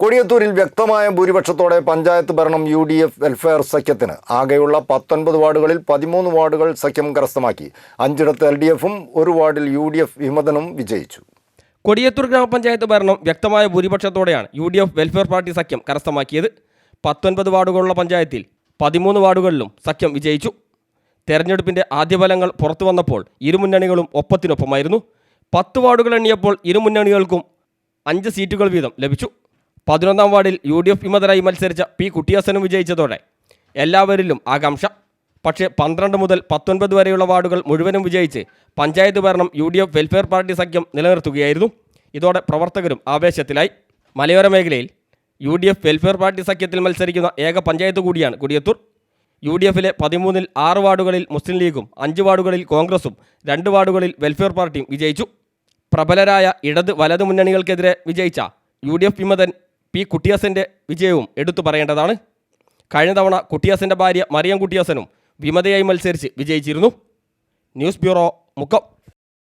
കൊടിയത്തൂരിൽ വ്യക്തമായ ഭൂരിപക്ഷത്തോടെ പഞ്ചായത്ത് ഭരണം UDF വെൽഫെയർ സഖ്യത്തിന്. ആകെയുള്ള 19 വാർഡുകളിൽ 13 വാർഡുകൾ സഖ്യം കരസ്ഥമാക്കി. 5ഇടത്ത് LDFും 1 വാർഡിൽ UDF വിമതനും വിജയിച്ചു. കൊടിയത്തൂർ ഗ്രാമപഞ്ചായത്ത് ഭരണം വ്യക്തമായ ഭൂരിപക്ഷത്തോടെയാണ് UDF വെൽഫെയർ പാർട്ടി സഖ്യം കരസ്ഥമാക്കിയത്. 19 വാർഡുകളുള്ള പഞ്ചായത്തിൽ 13 വാർഡുകളിലും സഖ്യം വിജയിച്ചു. തെരഞ്ഞെടുപ്പിൻ്റെ ആദ്യ ഫലങ്ങൾ പുറത്തു വന്നപ്പോൾ ഇരുമുന്നണികളും ഒപ്പത്തിനൊപ്പമായിരുന്നു. 10 വാർഡുകൾ എണ്ണിയപ്പോൾ ഇരുമുന്നണികൾക്കും 5 സീറ്റുകൾ വീതം ലഭിച്ചു. 11ാം വാർഡിൽ UDF വിമതരായി മത്സരിച്ച P. കുട്ടിയാസനും വിജയിച്ചതോടെ എല്ലാവരിലും ആകാംക്ഷ. പക്ഷേ 12 മുതൽ 19 വരെയുള്ള വാർഡുകൾ മുഴുവനും വിജയിച്ച് പഞ്ചായത്ത് ഭരണം UDF വെൽഫെയർ പാർട്ടി സഖ്യം നിലനിർത്തുകയായിരുന്നു. ഇതോടെ പ്രവർത്തകരും ആവേശത്തിലായി. മലയോര മേഖലയിൽ UDF വെൽഫെയർ പാർട്ടി സഖ്യത്തിൽ മത്സരിക്കുന്ന ഏക പഞ്ചായത്ത് കൂടിയാണ് കൊടിയത്തൂർ. UDFിലെ 13ൽ 6 വാർഡുകളിൽ മുസ്ലിം ലീഗും 5 വാർഡുകളിൽ കോൺഗ്രസും 2 വാർഡുകളിൽ വെൽഫെയർ പാർട്ടിയും വിജയിച്ചു. പ്രബലരായ ഇടത് വലതു മുന്നണികൾക്കെതിരെ വിജയിച്ച UDF വിമതൻ P. കുട്ടിയാസൻ്റെ വിജയവും എടുത്തു പറയേണ്ടതാണ്. കഴിഞ്ഞ തവണ കുട്ടിയാസൻ്റെ ഭാര്യ മറിയം കുട്ടിയാസനും വിമതയായി മത്സരിച്ച് വിജയിച്ചിരുന്നു. News bureau, Mukkam.